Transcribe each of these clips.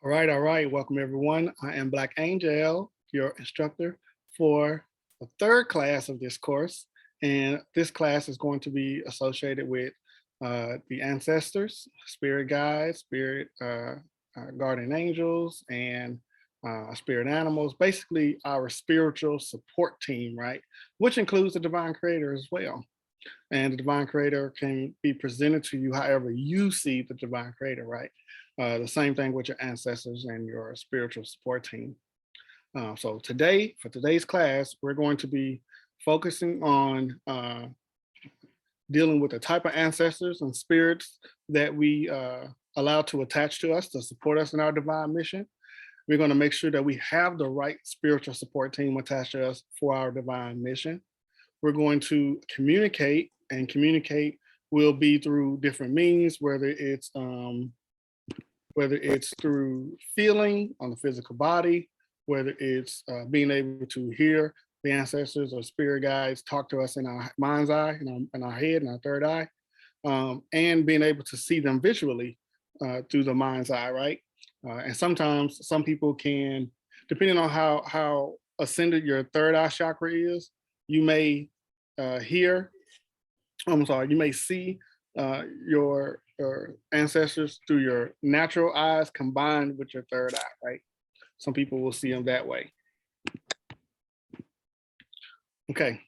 All right. Welcome everyone. I am Black Angel, your instructor for the third class of this course. And this class is going to be associated with the ancestors, spirit guides, spirit guardian angels, and spirit animals, basically our spiritual support team, right? Which includes the divine creator as well. And the divine creator can be presented to you however you see the divine creator, right? The same thing with your ancestors and your spiritual support team. So today, for today's class, we're going to be focusing on dealing with the type of ancestors and spirits that we allow to attach to us to support us in our divine mission. We're going to make sure that we have the right spiritual support team attached to us for our divine mission. We're going to communicate, and communicate will be through different means, whether it's through feeling on the physical body, whether it's being able to hear the ancestors or spirit guides talk to us in our mind's eye, in our head, in our third eye, and being able to see them visually through the mind's eye, right? And sometimes some people can, depending on how ascended your third eye chakra is, you may hear, I'm sorry, you may see your ancestors through your natural eyes combined with your third eye, right? Some people will see them that way. Okay,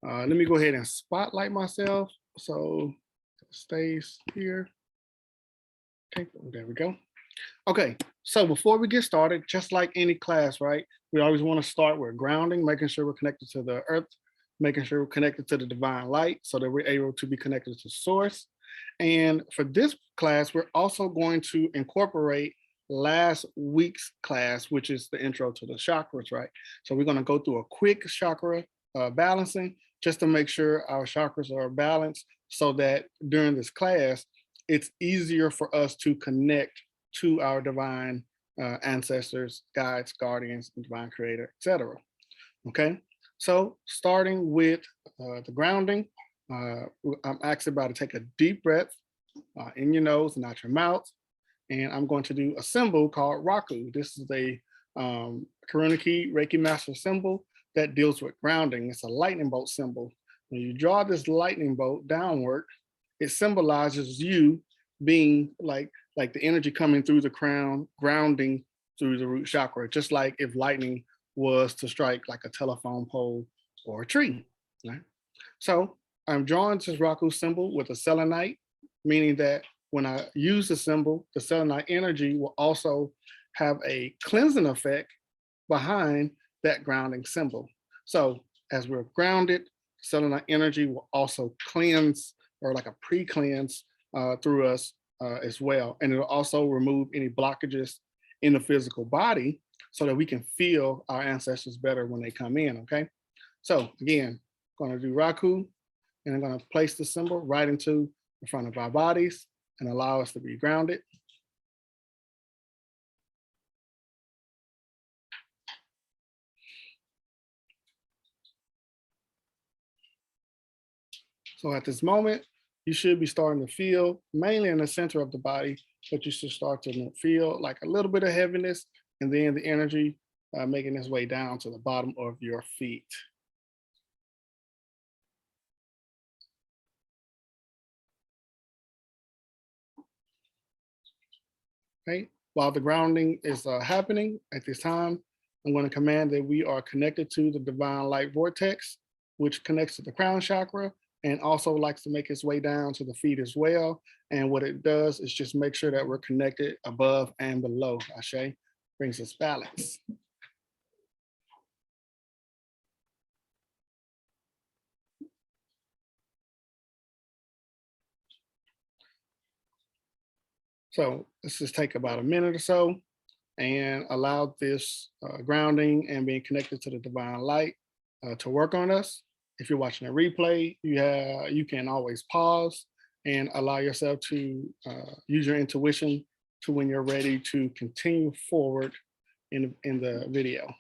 let me go ahead and spotlight myself. So it stays here. Okay, there we go. Okay, so before we get started, just like any class, right? We always want to start with grounding, making sure we're connected to the earth, making sure we're connected to the divine light so that we're able to be connected to source. And for this class, we're also going to incorporate last week's class, which is the intro to the chakras, right? So we're going to go through a quick chakra balancing just to make sure our chakras are balanced so that during this class, it's easier for us to connect to our divine ancestors, guides, guardians, divine creator, etc. Okay, so starting with the grounding, I'm actually about to take a deep breath in your nose and out your mouth, and I'm going to do a symbol called Raku. This is a Karunaki Reiki Master symbol that deals with grounding. It's a lightning bolt symbol. When you draw this lightning bolt downward, it symbolizes you being like the energy coming through the crown, grounding through the root chakra, just like if lightning was to strike like a telephone pole or a tree. Right? So I'm drawing this Raku symbol with a selenite, meaning that when I use the symbol, the selenite energy will also have a cleansing effect behind that grounding symbol. So as we're grounded, selenite energy will also cleanse, or like a pre-cleanse through us as well. And it'll also remove any blockages in the physical body so that we can feel our ancestors better when they come in, okay? So again, I'm gonna do Raku, and I'm gonna place the symbol right into the front of our bodies and allow us to be grounded. So at this moment, you should be starting to feel, mainly in the center of the body, but you should start to feel like a little bit of heaviness, and then the energy making its way down to the bottom of your feet. Okay. While the grounding is happening at this time, I'm going to command that we are connected to the divine light vortex, which connects to the crown chakra and also likes to make its way down to the feet as well. And what it does is just make sure that we're connected above and below. Ashe brings us balance. So let's just take about a minute or so and allow this grounding and being connected to the divine light to work on us. If you're watching a replay, you can always pause and allow yourself to use your intuition to when you're ready to continue forward in the video.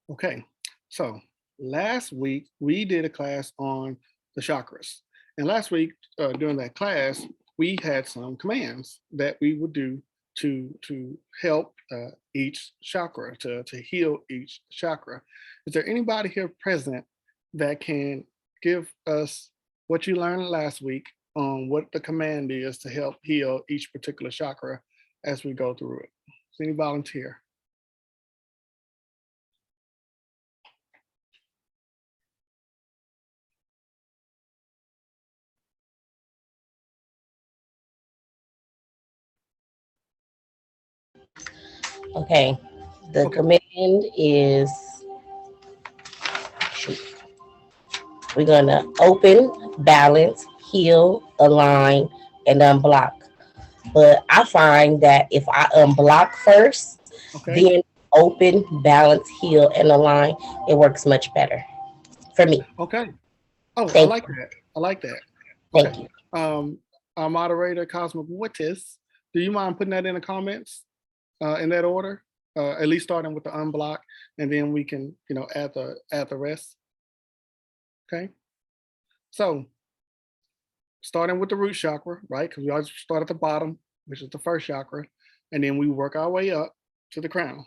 Okay, so last week we did a class on the chakras. And last week during that class, we had some commands that we would do to help each chakra, to heal each chakra. Is there anybody here present that can give us what you learned last week on what the command is to help heal each particular chakra as we go through it? Is any volunteer? Okay. The Okay. command is shoot, we're gonna open, balance, heal, align, and unblock. But I find that if I unblock first, Okay. then open, balance, heal, and align, it works much better for me. Okay. Oh, I Thank like you. that. I like that. Okay. Thank you. Um, our moderator, Cosmic Wittis, do you mind putting that in the comments in that order? At least starting with the unblock, and then we can, add the rest. Okay. So starting with the root chakra, right? Because we always start at the bottom, which is the first chakra, and then we work our way up to the crown.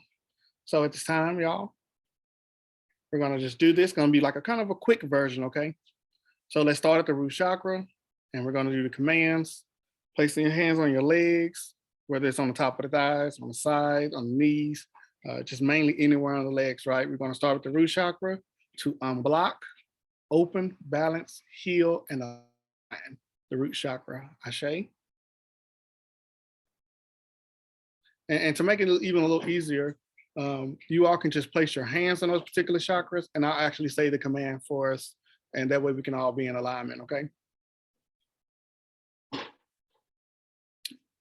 So at this time, y'all, we're gonna just do this. Gonna be like a kind of a quick version, okay? So let's start at the root chakra, and we're going to do the commands. Placing your hands on your legs, whether it's on the top of the thighs, on the side, on the knees, just mainly anywhere on the legs, right? We're going to start with the root chakra to unblock, open, balance, heal, and align the root chakra. Ashe. And to make it even a little easier, you all can just place your hands on those particular chakras, and I'll actually say the command for us, and that way we can all be in alignment, okay?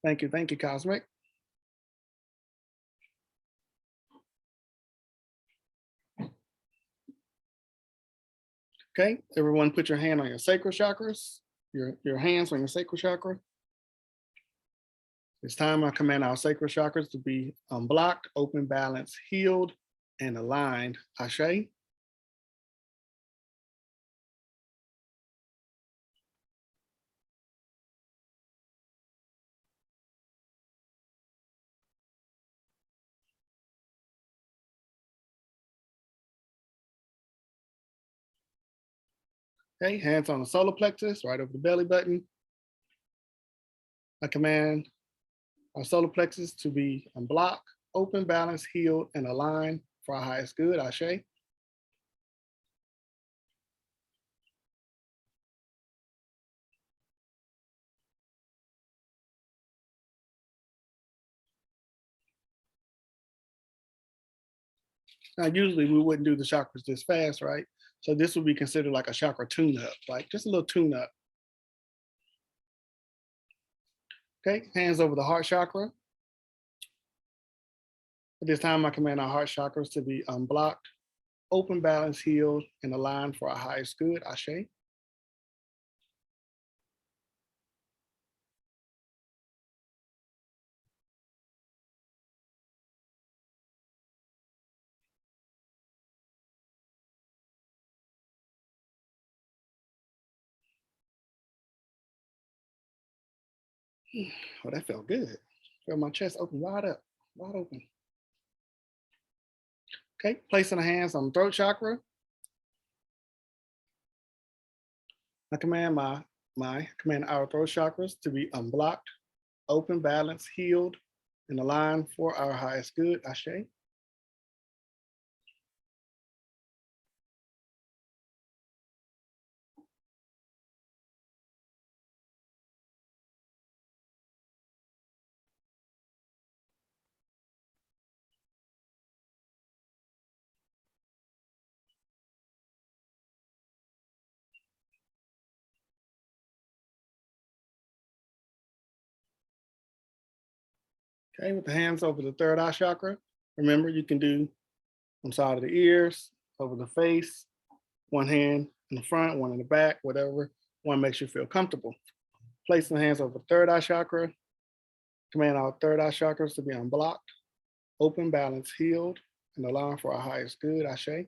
Thank you, Cosmic. Okay, everyone put your hand on your sacral chakras, your hands on your sacral chakra. It's time I command our sacral chakras to be unblocked, open, balanced, healed, and aligned. Ashe. Okay, hands on the solar plexus, right over the belly button. I command our solar plexus to be unblocked, open, balanced, healed, and aligned for our highest good. Ashe. Now, usually we wouldn't do the chakras this fast, right? So this would be considered like a chakra tune-up, like just a little tune-up. Okay, hands over the heart chakra. At this time, I command our heart chakras to be unblocked, open, balanced, healed, and aligned for our highest good. Ashe. Oh, that felt good. Feel my chest open wide up, wide open. Okay, placing the hands on the throat chakra. I command my command our throat chakras to be unblocked, open, balanced, healed, and aligned for our highest good. Ashe. Okay, with the hands over the third eye chakra. Remember, you can do on side of the ears, over the face, one hand in the front, one in the back, whatever one makes you feel comfortable. Placing the hands over the third eye chakra, command our third eye chakras to be unblocked, open, balanced, healed, and align for our highest good. Ashe.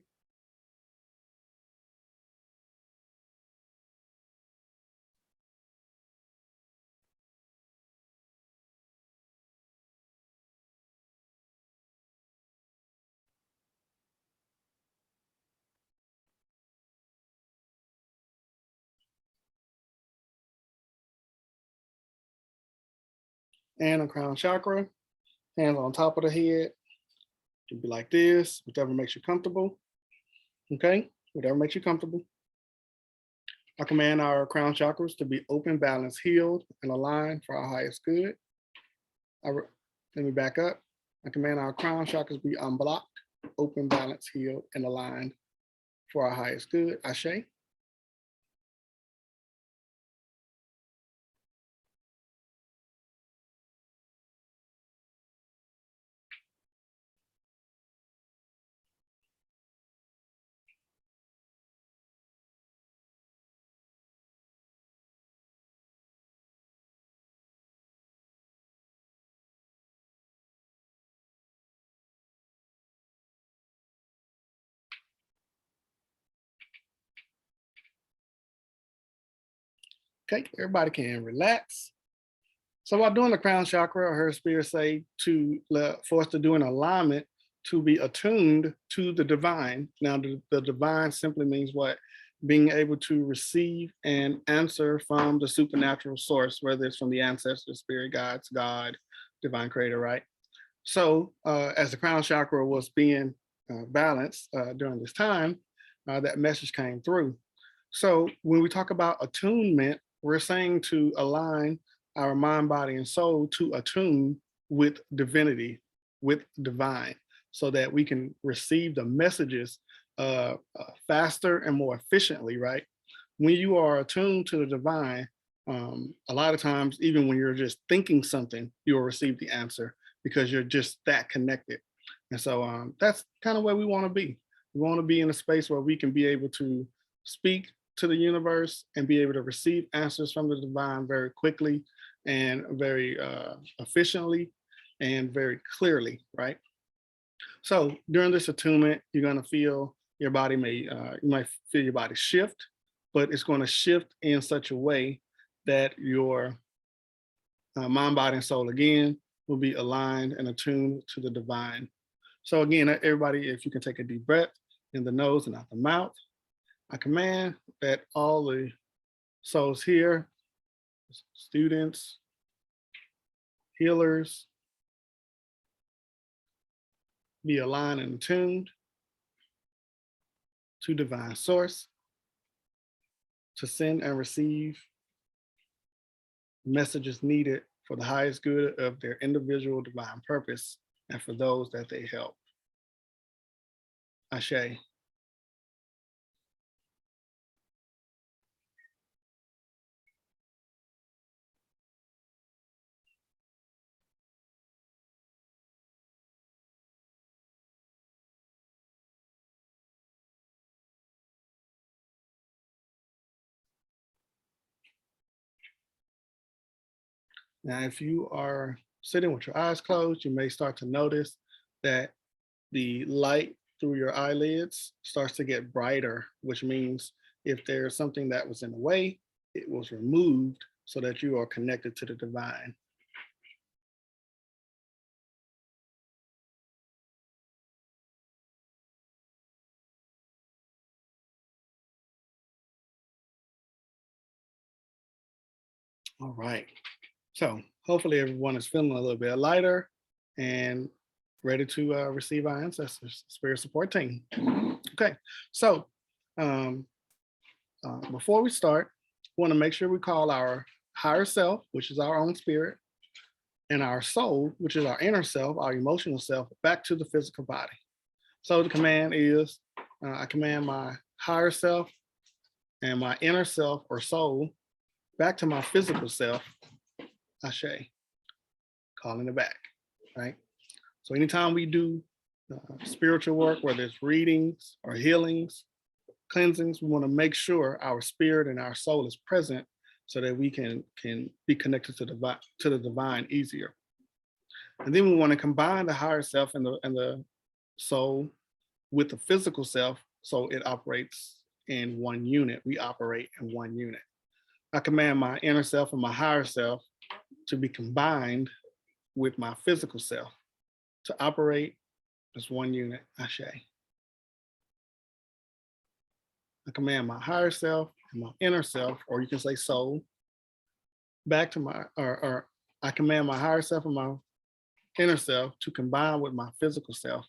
And a crown chakra, hands on top of the head. It'll be like this, whatever makes you comfortable. Okay, whatever makes you comfortable. I command our crown chakras to be open, balanced, healed, and aligned for our highest good. Let me back up. I command our crown chakras be unblocked, open, balanced, healed, and aligned for our highest good. Ashe. Okay, everybody can relax. So while doing the crown chakra, I heard spirit say for us to do an alignment to be attuned to the divine. Now, the divine simply means what? Being able to receive and answer from the supernatural source, whether it's from the ancestors, spirit guides, God, divine creator, right? So as the crown chakra was being balanced during this time, that message came through. So when we talk about attunement, we're saying to align our mind, body, and soul to attune with divinity, with divine, so that we can receive the messages faster and more efficiently, right? When you are attuned to the divine, a lot of times, even when you're just thinking something, you'll receive the answer because you're just that connected. And so that's kind of where we want to be. We want to be in a space where we can be able to speak to the universe and be able to receive answers from the divine very quickly and very efficiently and very clearly, right? So during this attunement, you're going to feel your body you might feel your body shift, but it's going to shift in such a way that your mind, body, and soul again will be aligned and attuned to the divine. So again, everybody, if you can take a deep breath in the nose and out the mouth, I command that all the souls here, students, healers, be aligned and attuned to divine source to send and receive messages needed for the highest good of their individual divine purpose and for those that they help. Ashe. Now, if you are sitting with your eyes closed, you may start to notice that the light through your eyelids starts to get brighter, which means if there's something that was in the way, it was removed so that you are connected to the divine. All right. So hopefully everyone is feeling a little bit lighter and ready to receive our ancestors, spirit support team. Okay, so before we start, we want to make sure we call our higher self, which is our own spirit, and our soul, which is our inner self, our emotional self, back to the physical body. So the command is, I command my higher self and my inner self or soul back to my physical self, Ashe, calling it back, right? So anytime we do spiritual work, whether it's readings or healings, cleansings, we want to make sure our spirit and our soul is present so that we can be connected to the divine easier. And then we want to combine the higher self and the soul with the physical self, so it operates in one unit. We operate in one unit. I command my inner self and my higher self to be combined with my physical self to operate as one unit. Ashe. I command my higher self and my inner self, or you can say soul, back to my, or I command my higher self and my inner self to combine with my physical self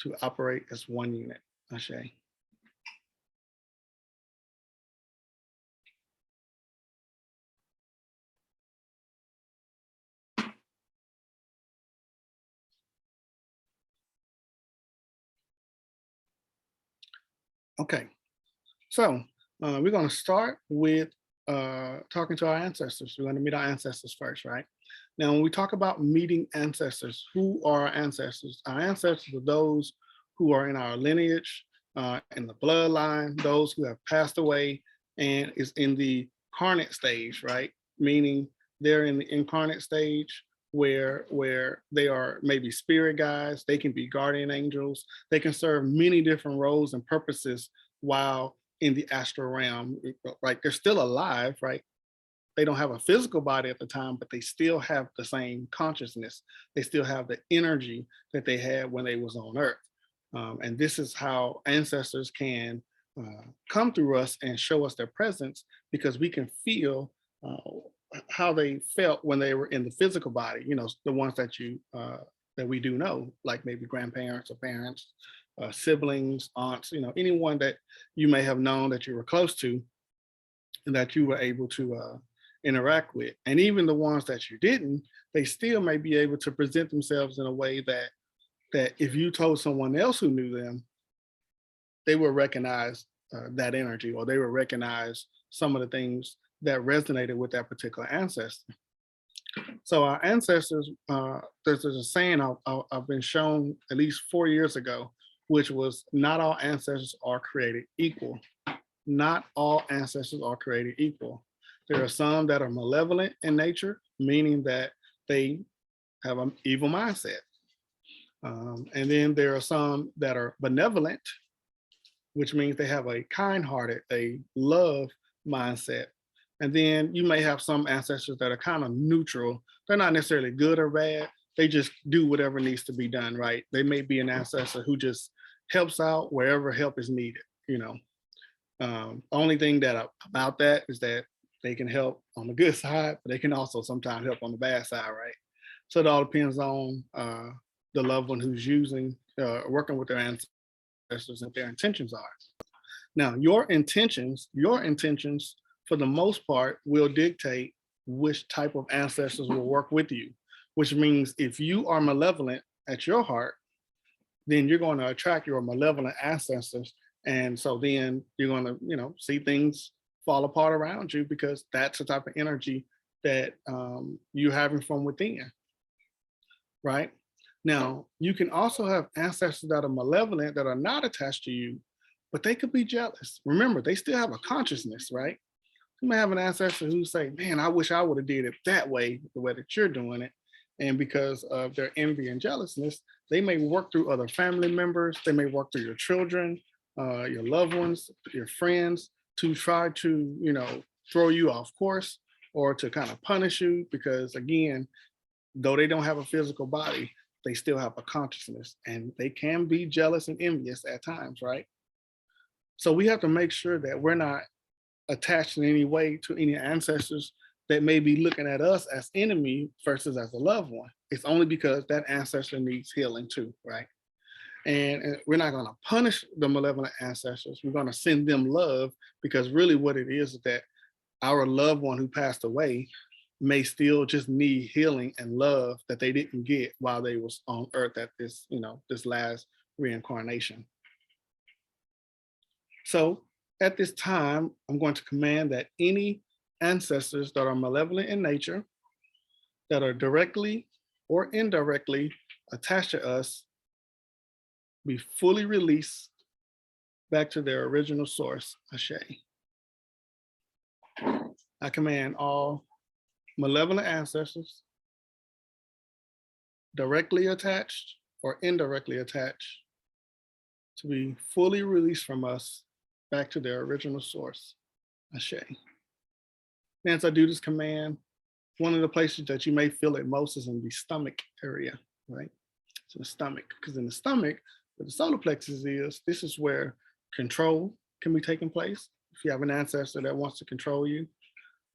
to operate as one unit. Ashe. Okay, so we're going to start with talking to our ancestors. We're going to meet our ancestors first, right? Now, when we talk about meeting ancestors, who are our ancestors? Our ancestors are those who are in our lineage, in the bloodline, those who have passed away and is in the carnate stage, right? Meaning they're in the incarnate stage where they are maybe spirit guides, they can be guardian angels, they can serve many different roles and purposes while in the astral realm. Like they're still alive, right? They don't have a physical body at the time, but they still have the same consciousness. They still have the energy that they had when they was on Earth. And this is how ancestors can come through us and show us their presence, because we can feel how they felt when they were in the physical body. You know, the ones that that we do know, like maybe grandparents or parents, siblings, aunts. You know, anyone that you may have known that you were close to, and that you were able to interact with. And even the ones that you didn't, they still may be able to present themselves in a way that if you told someone else who knew them, they would recognize that energy, or they would recognize some of the things that resonated with that particular ancestor. So our ancestors, there's a saying I've been shown at least 4 years ago, which was, not all ancestors are created equal. Not all ancestors are created equal. There are some that are malevolent in nature, meaning that they have an evil mindset. And then there are some that are benevolent, which means they have a kind-hearted, a love mindset. And then you may have some ancestors that are kind of neutral. They're not necessarily good or bad. They just do whatever needs to be done, right? They may be an ancestor who just helps out wherever help is needed, you know. Only thing that about that is that they can help on the good side, but they can also sometimes help on the bad side, right? So it all depends on the loved one who's working with their ancestors and their intentions are. Now, your intentions for the most part will dictate which type of ancestors will work with you, which means if you are malevolent at your heart, then you're going to attract your malevolent ancestors. And so then you're going to, you know, see things fall apart around you, because that's the type of energy that you're having from within, right? Now, you can also have ancestors that are malevolent, that are not attached to you, but they could be jealous. Remember, they still have a consciousness, right? You may have an ancestor who say, man, I wish I would have did it that way, the way that you're doing it. And because of their envy and jealousness, they may work through other family members. They may work through your children, your loved ones, your friends, to try to, you know, throw you off course, or to kind of punish you, because again, though they don't have a physical body, they still have a consciousness, and they can be jealous and envious at times, right? So we have to make sure that we're not attached in any way to any ancestors that may be looking at us as enemy versus as a loved one. It's only because that ancestor needs healing too, right? And we're not going to punish the malevolent ancestors. We're going to send them love, because really what it is that our loved one who passed away may still just need healing and love that they didn't get while they was on earth at this, you know, this last reincarnation. So at this time, I'm going to command that any ancestors that are malevolent in nature, that are directly or indirectly attached to us, be fully released back to their original source, Ashe. I command all malevolent ancestors, directly attached or indirectly attached to be fully released from us back to their original source, Ashe. And as I do this command, one of the places that you may feel it most is in the stomach area, right? So the stomach, because in the stomach, where the solar plexus is, this is where control can be taking place. If you have an ancestor that wants to control you,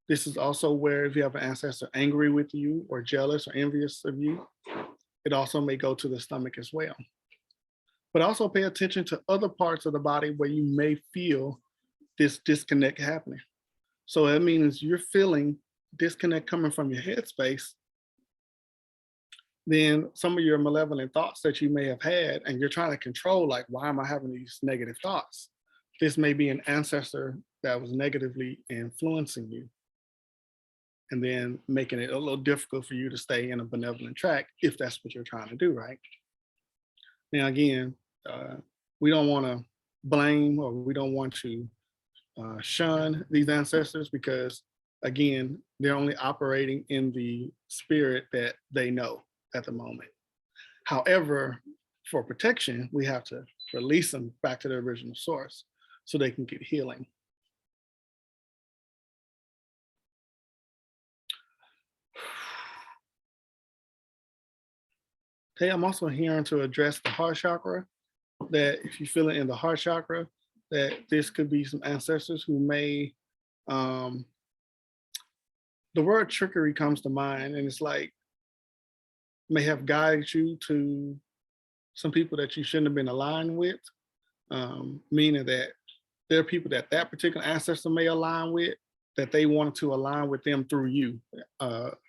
this is also where if you have an ancestor angry with you or jealous or envious of you, it also may go to the stomach as well. But also pay attention to other parts of the body where you may feel this disconnect happening. So that means you're feeling disconnect coming from your headspace, then some of your malevolent thoughts that you may have had, and you're trying to control, like, why am I having these negative thoughts? This may be an ancestor that was negatively influencing you, and then making it a little difficult for you to stay in a benevolent track if that's what you're trying to do, right? Now, again, we don't want to blame, or we don't want to shun these ancestors, because again, they're only operating in the spirit that they know at the moment. However, for protection, we have to release them back to their original source so they can get healing. Okay, I'm also hearing to address the heart chakra, that if you feel it in the heart chakra, that this could be some ancestors who may, the word trickery comes to mind, and it's like, may have guided you to some people that you shouldn't have been aligned with, meaning that there are people that that particular ancestor may align with, that they wanted to align with them through you,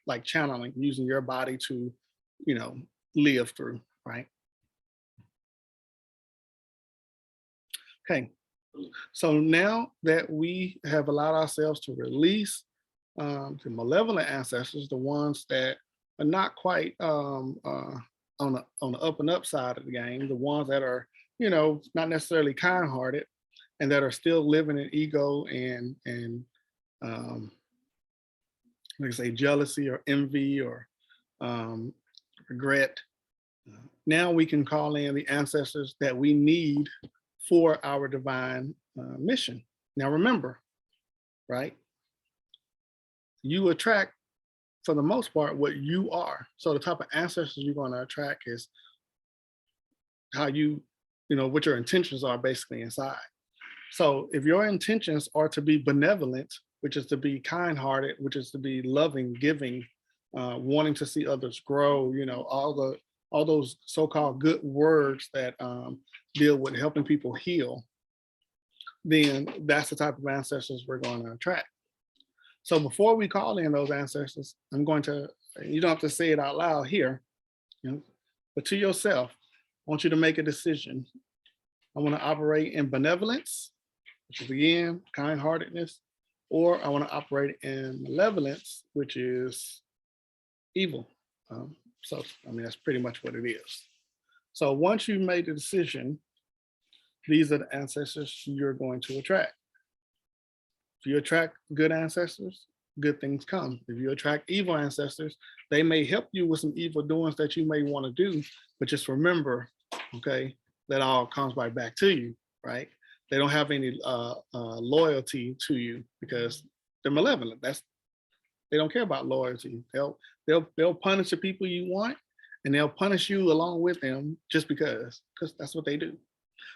like channeling, using your body to, you know, live through, right? Okay, so now that we have allowed ourselves to release the malevolent ancestors, the ones that are not quite on the up and up side of the game, the ones that are, you know, not necessarily kind-hearted, and that are still living in ego and like I say, jealousy or envy or regret. Now we can call in the ancestors that we need for our divine mission. Now remember, right? You attract, for the most part, what you are. So the type of ancestors you're going to attract is how you know, what your intentions are basically inside. So if your intentions are to be benevolent, which is to be kind-hearted, which is to be loving, giving, wanting to see others grow, you know, all those so-called good words that deal with helping people heal, then that's the type of ancestors we're going to attract. So before we call in those ancestors, I'm going to, you don't have to say it out loud here, you know, but to yourself, I want you to make a decision. I want to operate in benevolence, which is again, kind-heartedness, or I want to operate in malevolence, which is evil. So, I mean, that's pretty much what it is. So once you made the decision, these are the ancestors you're going to attract. If you attract good ancestors, good things come. If you attract evil ancestors, they may help you with some evil doings that you may want to do, but just remember, okay, that all comes right back to you, right? They don't have any loyalty to you because they're malevolent. They don't care about loyalty. They'll punish the people you want, and they'll punish you along with them just because that's what they do.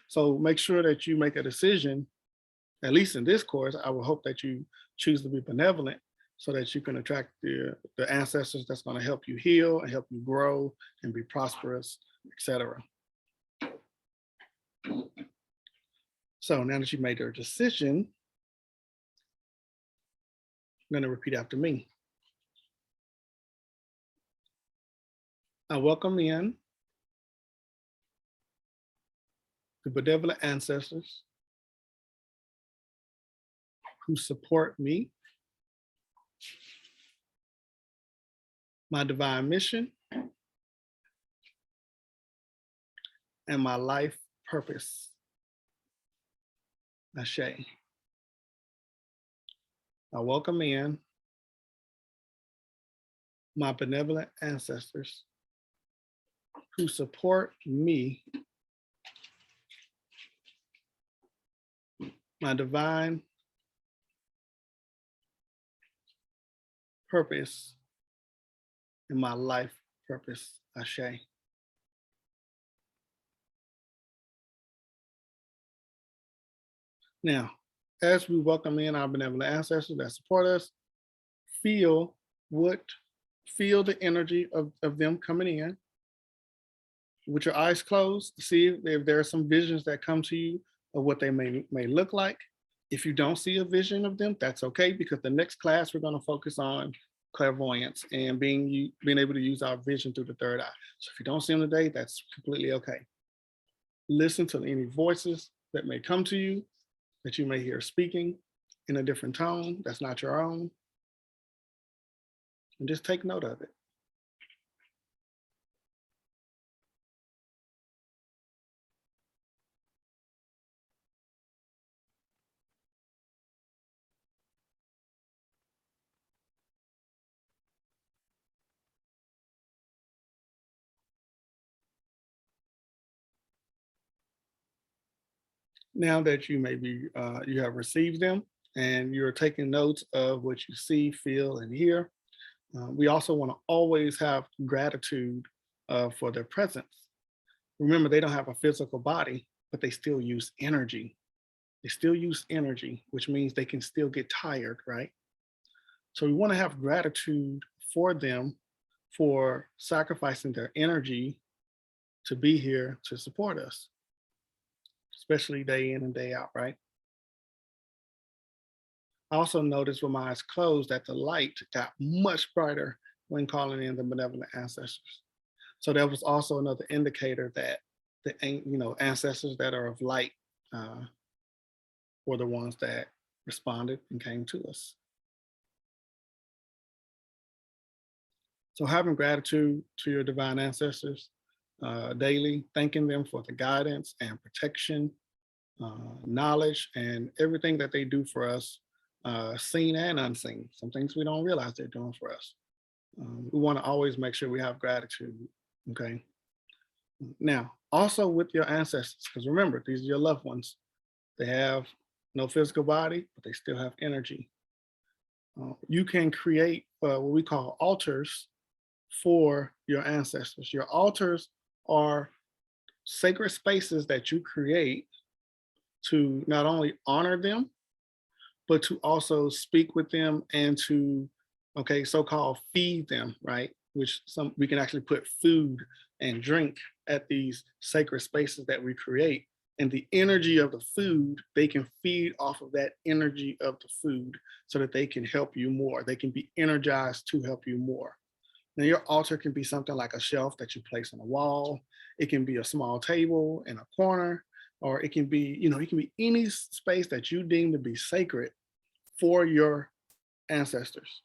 So make sure that you make a decision. At least in this course, I would hope that you choose to be benevolent so that you can attract the ancestors that's going to help you heal and help you grow and be prosperous, etc. So now that you made your decision, I'm going to repeat after me. I welcome in the benevolent ancestors who support me, my divine mission, and my life purpose. Ashe. I welcome in my benevolent ancestors who support me, my divine purpose and my life purpose, Ashe. Now, as we welcome in our benevolent ancestors that support us, feel what, feel the energy of them coming in with your eyes closed. See if there are some visions that come to you of what they may look like. If you don't see a vision of them, that's okay, because the next class we're going to focus on clairvoyance and being able to use our vision through the third eye. So if you don't see them today, that's completely okay. Listen to any voices that may come to you, that you may hear speaking in a different tone that's not your own, and just take note of it. Now that you you have received them and you're taking notes of what you see, feel, and hear, we also want to always have gratitude for their presence. Remember, they don't have a physical body, but they still use energy. They still use energy, which means they can still get tired, right? So we want to have gratitude for them for sacrificing their energy to be here to support us, especially day in and day out, right? I also noticed with my eyes closed that the light got much brighter when calling in the benevolent ancestors. So that was also another indicator that the ancestors that are of light were the ones that responded and came to us. So having gratitude to your divine ancestors daily, thanking them for the guidance and protection, knowledge, and everything that they do for us, seen and unseen. Some things we don't realize they're doing for us. We want to always make sure we have gratitude, okay? Now, also with your ancestors, because remember, these are your loved ones. They have no physical body, but they still have energy. You can create what we call altars for your ancestors. Your altars are sacred spaces that you create to not only honor them, but to also speak with them and to, okay, so-called feed them, right? Which we can actually put food and drink at these sacred spaces that we create. And the energy of the food, they can feed off of that energy of the food so that they can help you more. They can be energized to help you more. Now, your altar can be something like a shelf that you place on a wall. It can be a small table in a corner, or it can be, it can be any space that you deem to be sacred for your ancestors.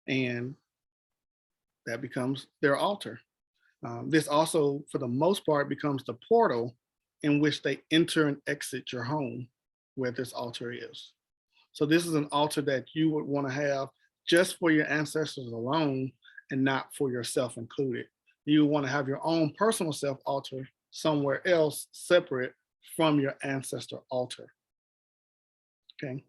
And that becomes their altar. This also, for the most part, becomes the portal in which they enter and exit your home where this altar is. So this is an altar that you would want to have just for your ancestors alone and not for yourself included. You want to have your own personal self altar somewhere else separate from your ancestor altar. Okay.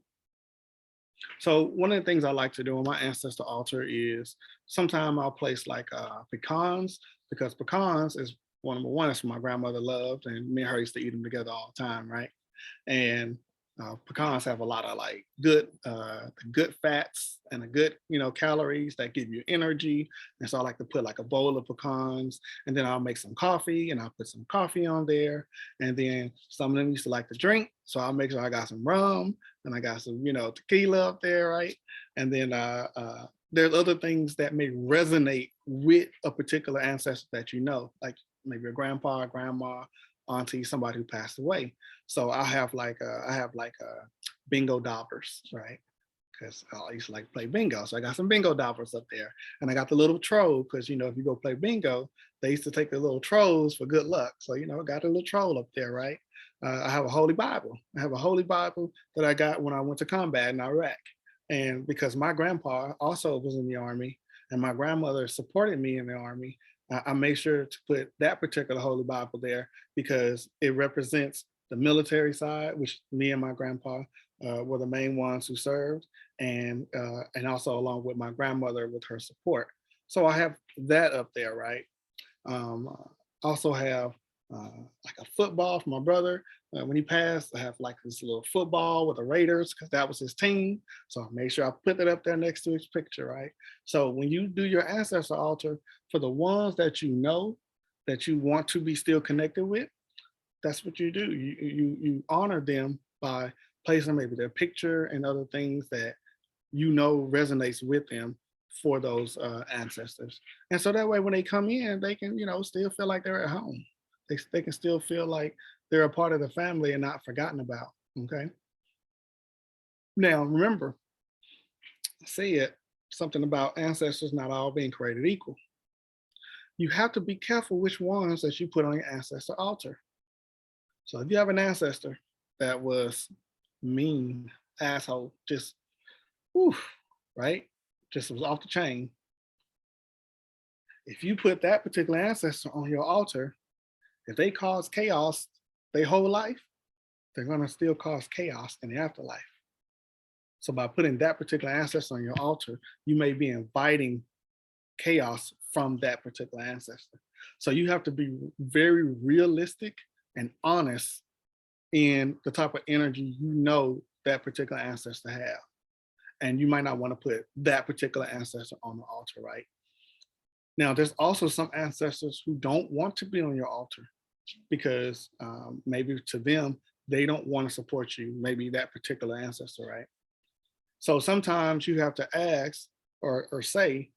So one of the things I like to do on my ancestor altar is sometimes I'll place like pecans, because pecans is one that's my grandmother loved, and me and her used to eat them together all the time, right? And pecans have a lot of like good fats and a good calories that give you energy. And so I like to put like a bowl of pecans, and then I'll make some coffee and I'll put some coffee on there. And then some of them used to like to drink, so I'll make sure I got some rum and I got some tequila up there, right? And then there's other things that may resonate with a particular ancestor that like maybe a grandpa, grandma, auntie, somebody who passed away. So I have like bingo dobbers, right? Because I used to like play bingo. So I got some bingo dobbers up there. And I got the little troll, because if you go play bingo, they used to take the little trolls for good luck. So I got a little troll up there, right? I have a holy Bible. I have a holy Bible that I got when I went to combat in Iraq. And because my grandpa also was in the army, and my grandmother supported me in the Army, I made sure to put that particular Holy Bible there because it represents the military side, which me and my grandpa were the main ones who served, and also along with my grandmother with her support. So I have that up there, right? Also have like a football for my brother. When he passed, I have like this little football with the Raiders because that was his team. So I made sure I put that up there next to his picture, right? So when you do your ancestor altar for the ones that you know that you want to be still connected with, that's what you do. You honor them by placing maybe their picture and other things that you know resonates with them for those ancestors. And so that way when they come in, they can, still feel like they're at home. They can still feel like they're a part of the family and not forgotten about. Okay. Now remember, I said something about ancestors not all being created equal. You have to be careful which ones that you put on your ancestor altar. So if you have an ancestor that was mean, asshole, just whew, right? Just was off the chain. If you put that particular ancestor on your altar, if they cause chaos their whole life, they're going to still cause chaos in the afterlife. So by putting that particular ancestor on your altar, you may be inviting chaos from that particular ancestor. So you have to be very realistic and honest in the type of energy that particular ancestor have. And you might not want to put that particular ancestor on the altar, right? Now, there's also some ancestors who don't want to be on your altar because maybe to them, they don't want to support you, maybe that particular ancestor, right? So sometimes you have to ask or say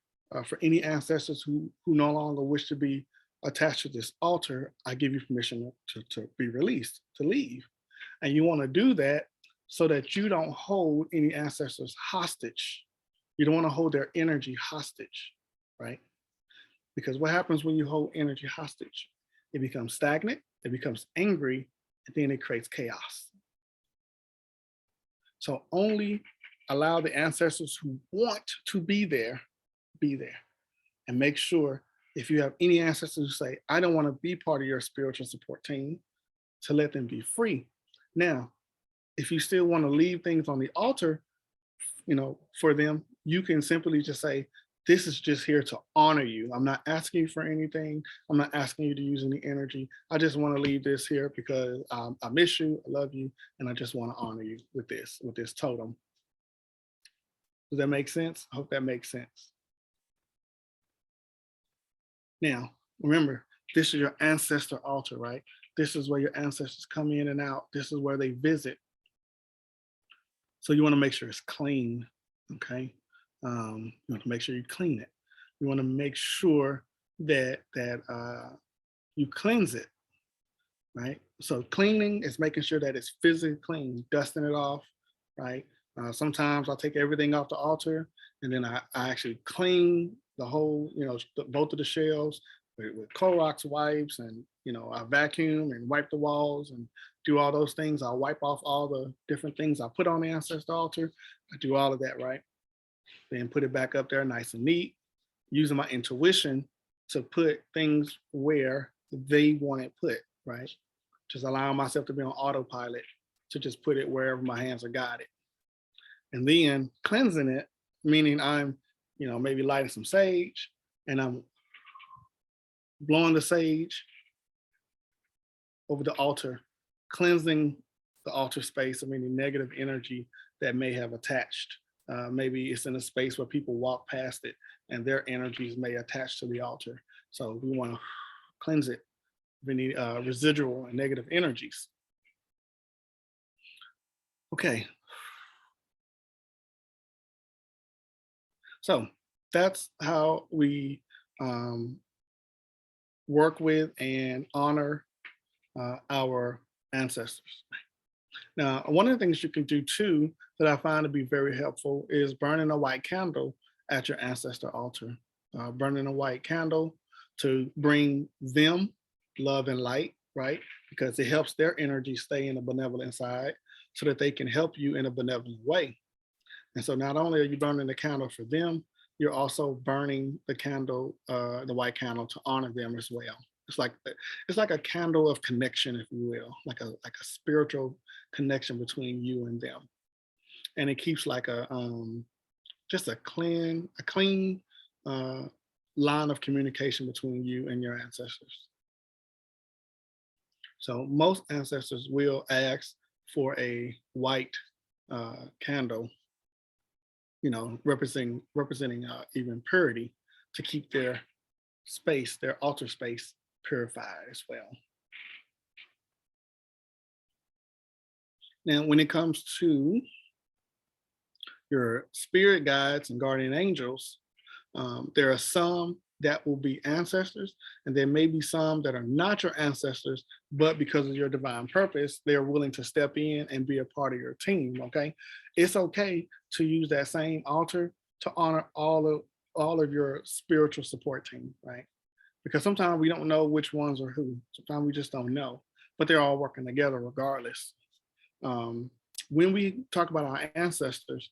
for any ancestors who no longer wish to be attached to this altar, I give you permission to be released, to leave. And you want to do that so that you don't hold any ancestors hostage. You don't want to hold their energy hostage, right? Because what happens when you hold energy hostage? It becomes stagnant, it becomes angry, and then it creates chaos. So only allow the ancestors who want to be there, and make sure if you have any ancestors who say, I don't want to be part of your spiritual support team, to let them be free. Now, if you still want to leave things on the altar, for them, you can simply just say, this is just here to honor you. I'm not asking you for anything. I'm not asking you to use any energy. I just want to leave this here because I miss you, I love you, and I just want to honor you with this totem. Does that make sense? I hope that makes sense. Now, remember, this is your ancestor altar, right? This is where your ancestors come in and out. This is where they visit. So you want to make sure it's clean, okay? You want to make sure you clean it. You want to make sure that you cleanse it, right? So cleaning is making sure that it's physically clean, dusting it off, right? Sometimes I'll take everything off the altar and then I actually clean the whole, both of the shelves with Clorox wipes, and I vacuum and wipe the walls and do all those things. I'll wipe off all the different things I put on the ancestor altar. I do all of that, right? Then put it back up there nice and neat, using my intuition to put things where they want it put, right? Just allowing myself to be on autopilot to just put it wherever my hands are guided. And then cleansing it, meaning I'm, maybe lighting some sage and I'm blowing the sage over the altar, cleansing the altar space of any negative energy that may have attached. Maybe it's in a space where people walk past it and their energies may attach to the altar. So we want to cleanse it of any residual and negative energies. Okay. So that's how we work with and honor our ancestors. Now, one of the things you can do too that I find to be very helpful is burning a white candle at your ancestor altar. Burning a white candle to bring them love and light, right? Because it helps their energy stay in a benevolent side so that they can help you in a benevolent way. And so not only are you burning the candle for them, you're also burning the candle, the white candle, to honor them as well. It's like a candle of connection, if you will, like a spiritual connection between you and them, and it keeps like a just a clean uh, line of communication between you and your ancestors. So most ancestors will ask for a white candle, you know, representing even purity, to keep their space, their altar space, purified as well. Now, when it comes to your spirit guides and guardian angels, there are some that will be ancestors, and there may be some that are not your ancestors, but because of your divine purpose, they're willing to step in and be a part of your team. Okay, it's okay to use that same altar to honor all of your spiritual support team, right? Because sometimes we don't know which ones are who. Sometimes we just don't know, but they're all working together regardless. When we talk about our ancestors,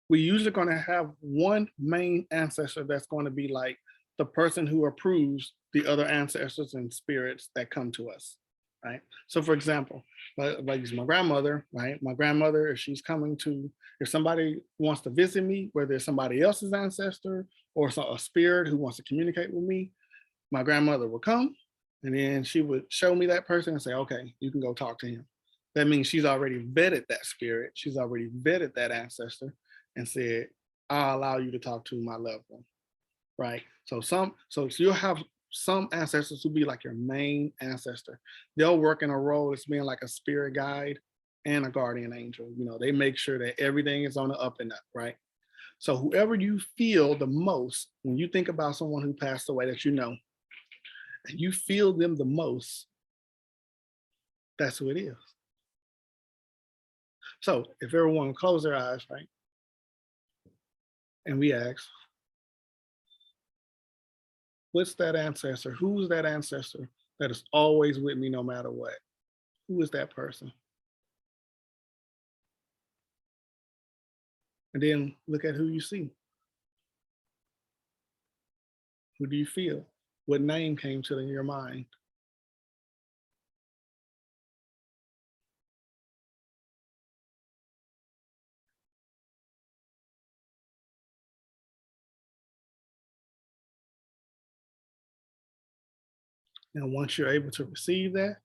we usually going to have one main ancestor that's going to be like the person who approves the other ancestors and spirits that come to us, right? So for example, like my grandmother, right? My grandmother, if somebody wants to visit me, whether it's somebody else's ancestor or a spirit who wants to communicate with me, my grandmother would come, and then she would show me that person and say, okay, you can go talk to him. That means she's already vetted that spirit. She's already vetted that ancestor and said, I'll allow you to talk to my loved one, right? So you'll have some ancestors who be like your main ancestor. They'll work in a role as being like a spirit guide and a guardian angel. You know, they make sure that everything is on the up and up, right? So whoever you feel the most, when you think about someone who passed away that you know, and you feel them the most, that's who it is. So if everyone close their eyes, right? And we ask, what's that ancestor? Who's that ancestor that is always with me no matter what? Who is that person? And then look at who you see. Who do you feel? What name came to your mind? Now, once you're able to receive that,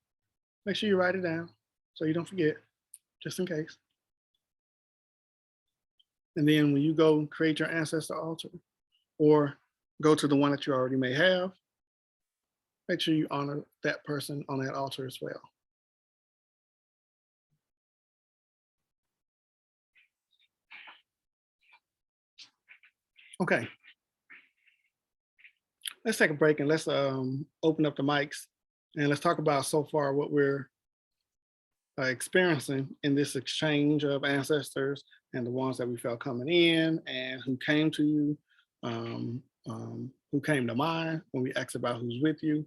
make sure you write it down so you don't forget, just in case. And then when you go create your ancestor altar or go to the one that you already may have, make sure you honor that person on that altar as well. Okay. Let's take a break and let's open up the mics and let's talk about so far what we're experiencing in this exchange of ancestors and the ones that we felt coming in and who came to you, who came to mind when we asked about who's with you.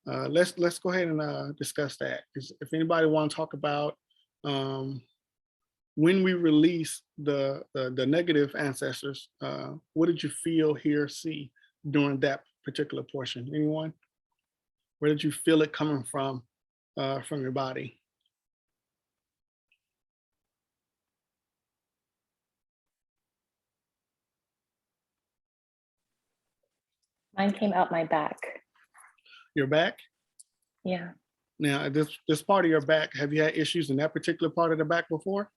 Let's go ahead and discuss that. If anybody want to talk about when we release the negative ancestors, what did you feel, hear, see during that particular portion? Anyone? Where did you feel it coming from your body? Mine came out my back. Your back? Yeah. Now, this part of your back, have you had issues in that particular part of the back before?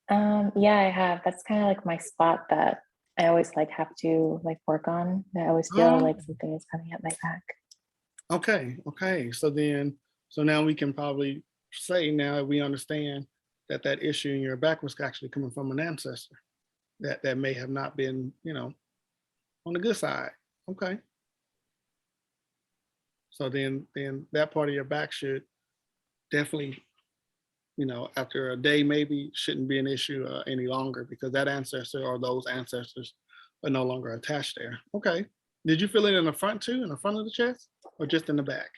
Yeah, I have. That's kind of like my spot that I always like have to like work on. I always feel like something is coming at my back. Okay. So now we can probably say now we understand that issue in your back was actually coming from an ancestor that may have not been, you know, on the good side. Okay. So then that part of your back should definitely, you know, after a day maybe shouldn't be an issue any longer because that ancestor or those ancestors are no longer attached there. Okay. Did you feel it in the front too, in the front of the chest, or just in the back?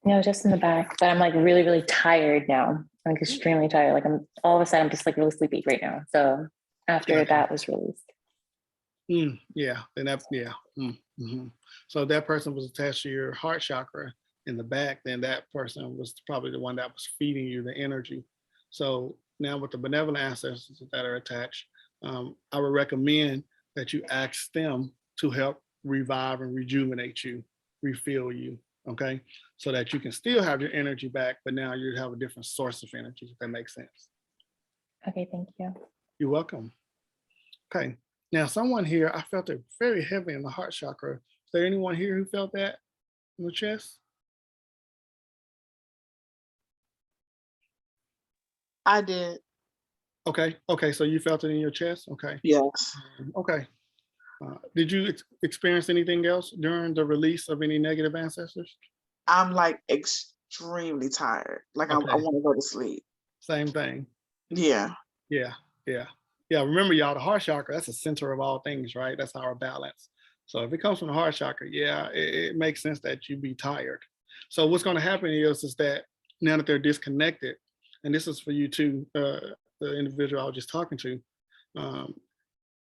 No, just in the back. But I'm like really, really tired now. I'm like extremely tired. Like I'm all of a sudden I'm just like really sleepy right now. So after Gotcha. that was released. Yeah, then that's yeah. So if that person was attached to your heart chakra in the back, then that person was probably the one that was feeding you the energy. So now with the benevolent ancestors that are attached, I would recommend that you ask them to help revive and rejuvenate you, refill you, okay? So that you can still have your energy back, but now you have a different source of energy, if that makes sense. Okay, thank you. You're welcome. Okay. Now, someone here, I felt it very heavy in the heart chakra. Is there anyone here who felt that in the chest? I did. Okay. Okay. So you felt it in your chest? Okay. Yes. Okay. Did you experience anything else during the release of any negative ancestors? I'm like extremely tired. Like I Okay. want to go to sleep. Same thing. Yeah. Yeah. Yeah. Yeah. Remember, y'all, the heart chakra, that's the center of all things, right? That's our balance. So if it comes from the heart chakra, yeah, it makes sense that you be tired. So what's going to happen is that now that they're disconnected, and this is for you too, the individual I was just talking to,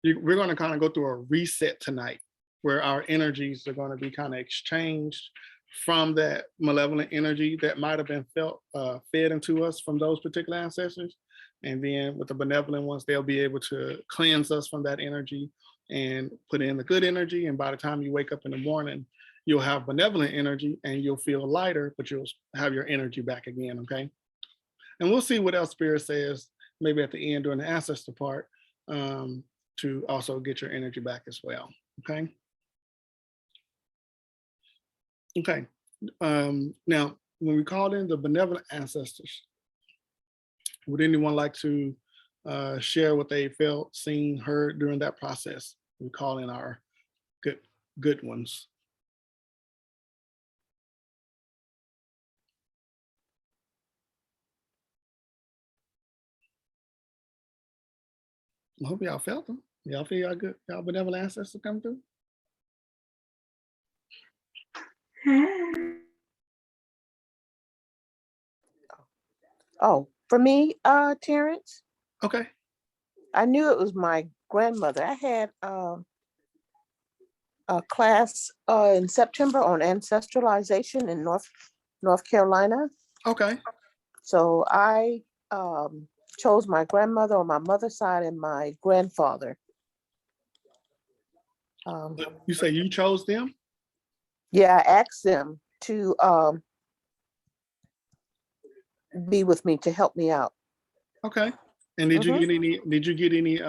we're going to kind of go through a reset tonight where our energies are going to be kind of exchanged from that malevolent energy that might have been fed into us from those particular ancestors. And then with the benevolent ones, they'll be able to cleanse us from that energy and put in the good energy. And by the time you wake up in the morning, you'll have benevolent energy and you'll feel lighter, but you'll have your energy back again, okay? And we'll see what else Spirit says, maybe at the end during the ancestor part, to also get your energy back as well, okay? Okay, now, when we called in the benevolent ancestors, would anyone like to share what they felt, seen, heard during that process? We call in our good ones. I hope y'all felt them. Y'all feel y'all benevolent ancestors come through? Oh, for me, Terrence, Okay. I knew it was my grandmother. I had a class in September on ancestralization in North Carolina. Okay. So I chose my grandmother on my mother's side and my grandfather. You say you chose them? Yeah, I asked them to be with me to help me out. Okay. And did you get any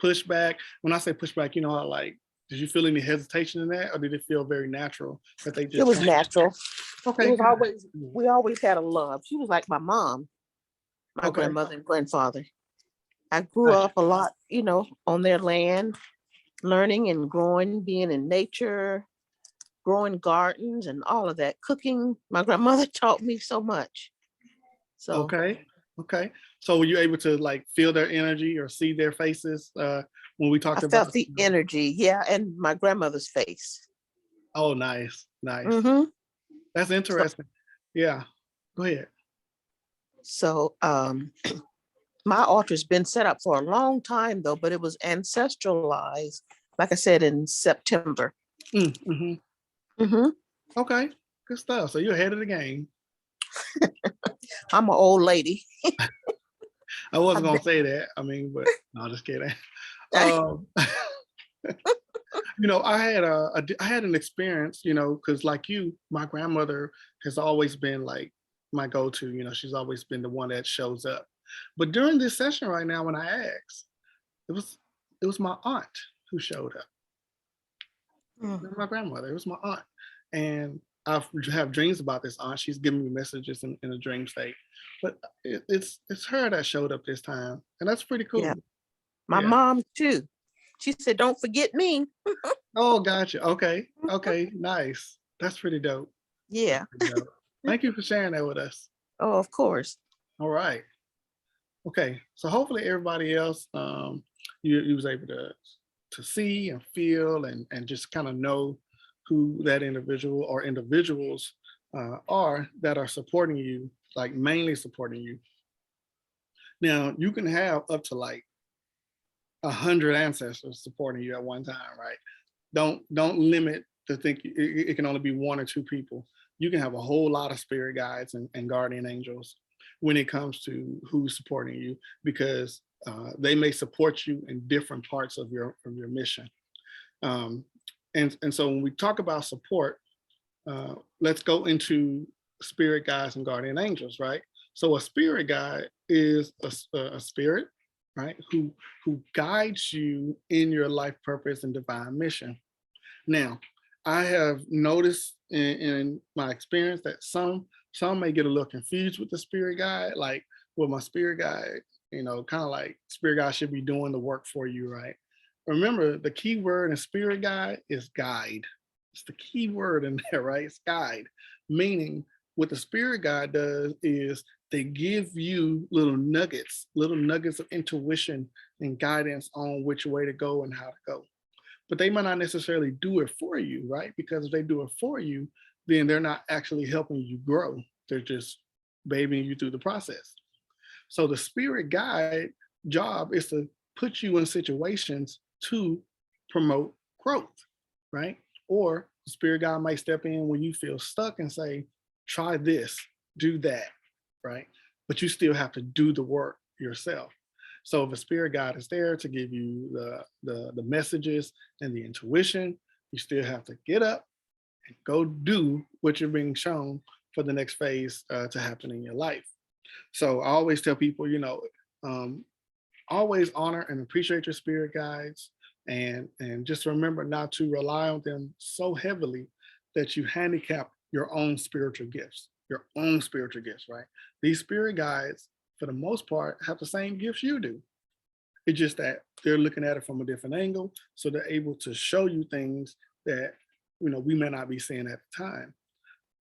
pushback? When I say pushback, you know how like, did you feel any hesitation in that, or did it feel very natural that they just? It was natural. Okay. It was always, we always had a love. She was like my mom, my Okay. grandmother and grandfather. I grew up a lot, on their land, learning and growing, being in nature, growing gardens and all of that. Cooking, my grandmother taught me so much. So Okay. So were you able to like feel their energy or see their faces when we talked I about felt the energy, yeah, and my grandmother's face. Oh, nice. Mm-hmm. That's interesting. Yeah. Go ahead. So my altar's been set up for a long time though, but it was ancestralized, like I said, in September. Mm-hmm. Mm-hmm. Okay. Good stuff. So you're ahead of the game. I'm an old lady. I wasn't gonna say that. I mean, but no, just kidding. I had an experience, because like you, my grandmother has always been like my go-to. She's always been the one that shows up. But during this session right now, when I asked, it was my aunt who showed up. Not my grandmother. It was my aunt, and I have dreams about this aunt. She's giving me messages in a dream state, but it's her that showed up this time, and that's pretty cool. Yeah. My mom too. She said, "Don't forget me." Oh, gotcha. Okay. Nice. That's pretty dope. Yeah. Pretty dope. Thank you for sharing that with us. Oh, of course. All right. Okay. So hopefully everybody else, you was able to see and feel and just kind of know who that individual or individuals are that are supporting you, like mainly supporting you. Now you can have up to like 100 ancestors supporting you at one time, right? Don't limit to think it can only be one or two people. You can have a whole lot of spirit guides and guardian angels when it comes to who's supporting you, because they may support you in different parts of your mission. Um, and so when we talk about support, let's go into spirit guides and guardian angels, right? So a spirit guide is a spirit, right, who guides you in your life purpose and divine mission. Now, I have noticed in my experience that some may get a little confused with the spirit guide, like, well, my spirit guide, kind of like spirit guide should be doing the work for you, right? Remember, the key word in spirit guide is guide. It's the key word in there, right? It's guide, meaning what the spirit guide does is they give you little nuggets of intuition and guidance on which way to go and how to go. But they might not necessarily do it for you, right? Because if they do it for you, then they're not actually helping you grow. They're just babying you through the process. So the spirit guide job is to put you in situations to promote growth, right? Or the spirit guide might step in when you feel stuck and say, try this, do that, right? But you still have to do the work yourself. So if a spirit guide is there to give you the messages and the intuition, you still have to get up and go do what you're being shown for the next phase to happen in your life. So I always tell people, always honor and appreciate your spirit guides, and just remember not to rely on them so heavily that you handicap your own spiritual gifts, right? These spirit guides, for the most part, have the same gifts you do. It's just that they're looking at it from a different angle, so they're able to show you things that we may not be seeing at the time.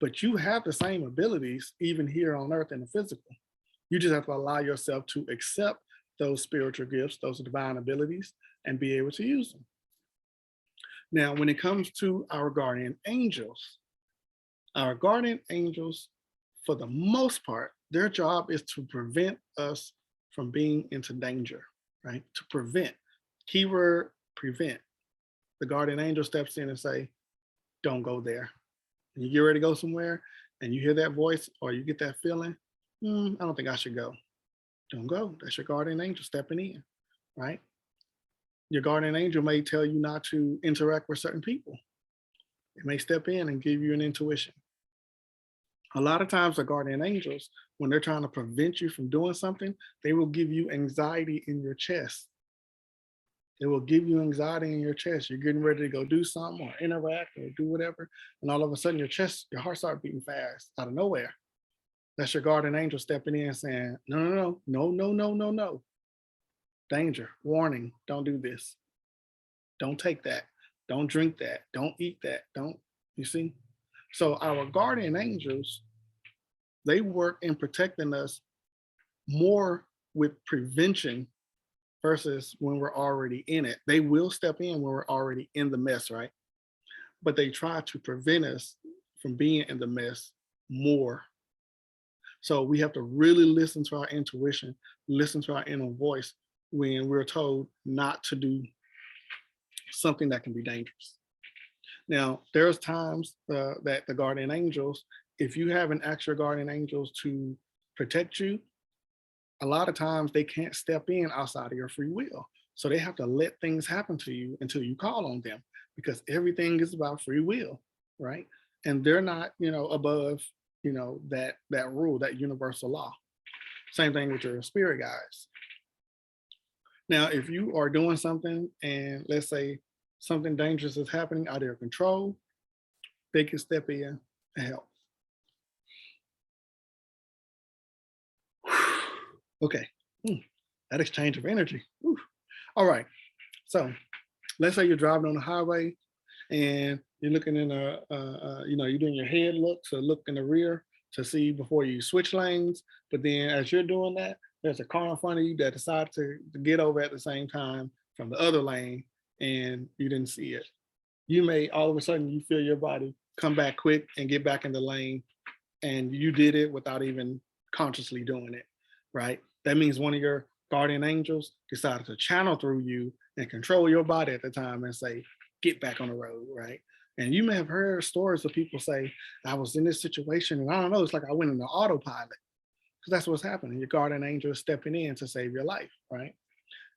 But you have the same abilities even here on earth in the physical. You just have to allow yourself to accept those spiritual gifts, those divine abilities, and be able to use them. Now, when it comes to our guardian angels, for the most part, their job is to prevent us from being into danger, right? To prevent. Keyword, prevent. The guardian angel steps in and say, don't go there. And you get ready to go somewhere and you hear that voice or you get that feeling, I don't think I should go. Don't go. That's your guardian angel stepping in, right? Your guardian angel may tell you not to interact with certain people. It may step in and give you an intuition. A lot of times the guardian angels, when they're trying to prevent you from doing something, they will give you anxiety in your chest. They will give you anxiety in your chest. You're getting ready to go do something or interact or do whatever. And all of a sudden your heart starts beating fast out of nowhere. That's your guardian angel stepping in saying, no. Danger, warning, don't do this. Don't take that. Don't drink that. Don't eat that. Don't, you see? So our guardian angels, they work in protecting us more with prevention versus when we're already in it. They will step in when we're already in the mess, right? But they try to prevent us from being in the mess more. So we have to really listen to our intuition, listen to our inner voice when we're told not to do something that can be dangerous. Now, there's times that the guardian angels, if you haven't asked your guardian angels to protect you, a lot of times they can't step in outside of your free will. So they have to let things happen to you until you call on them, because everything is about free will, right? And they're not, above, that rule, that universal law. Same thing with your spirit guides. Now, if you are doing something and let's say something dangerous is happening out of your control, they can step in and help. Okay, that exchange of energy. Whew. All right, so let's say you're driving on the highway and you're looking in you're doing your head look, so look in the rear to see before you switch lanes. But then as you're doing that, there's a car in front of you that decided to get over at the same time from the other lane and you didn't see it. You may all of a sudden you feel your body come back quick and get back in the lane, and you did it without even consciously doing it, right? That means one of your guardian angels decided to channel through you and control your body at the time and say, get back on the road, right? And you may have heard stories of people say, I was in this situation and I don't know, it's like I went into autopilot, because that's what's happening. Your guardian angel is stepping in to save your life, right?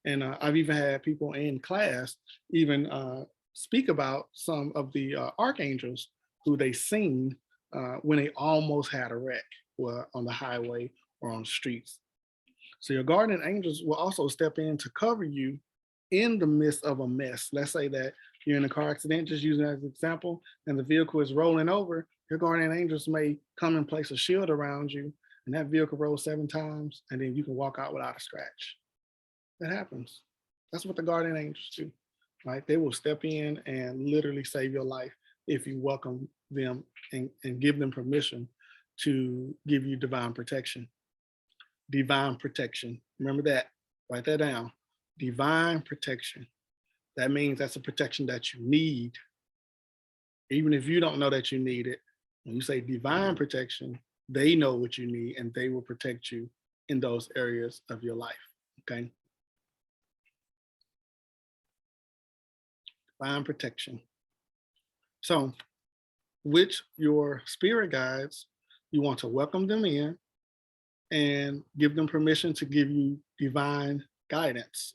And I've even had people in class even speak about some of the archangels who they seen when they almost had a wreck, or on the highway or on the streets. So your guardian angels will also step in to cover you in the midst of a mess. Let's say that you're in a car accident, just using that as an example, and the vehicle is rolling over. Your guardian angels may come and place a shield around you, and that vehicle rolls 7 times, and then you can walk out without a scratch. That happens. That's what the guardian angels do, right? They will step in and literally save your life if you welcome them and give them permission to give you divine protection. Divine protection. Remember that. Write that down. Divine protection. That means that's a protection that you need. Even if you don't know that you need it, when you say divine protection, they know what you need and they will protect you in those areas of your life. Okay. Divine protection. So, with your spirit guides, you want to welcome them in and give them permission to give you divine guidance,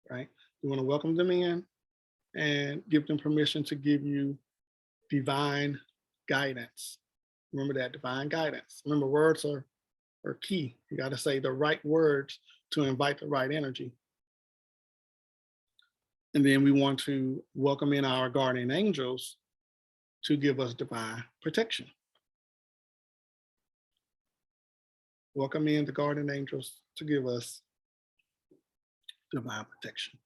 right? You want to welcome them in and give them permission to give you divine guidance. Remember that, divine guidance. Remember, words are key. You got to say the right words to invite the right energy. And then we want to welcome in our guardian angels to give us divine protection. Welcome in the guardian angels to give us divine protection.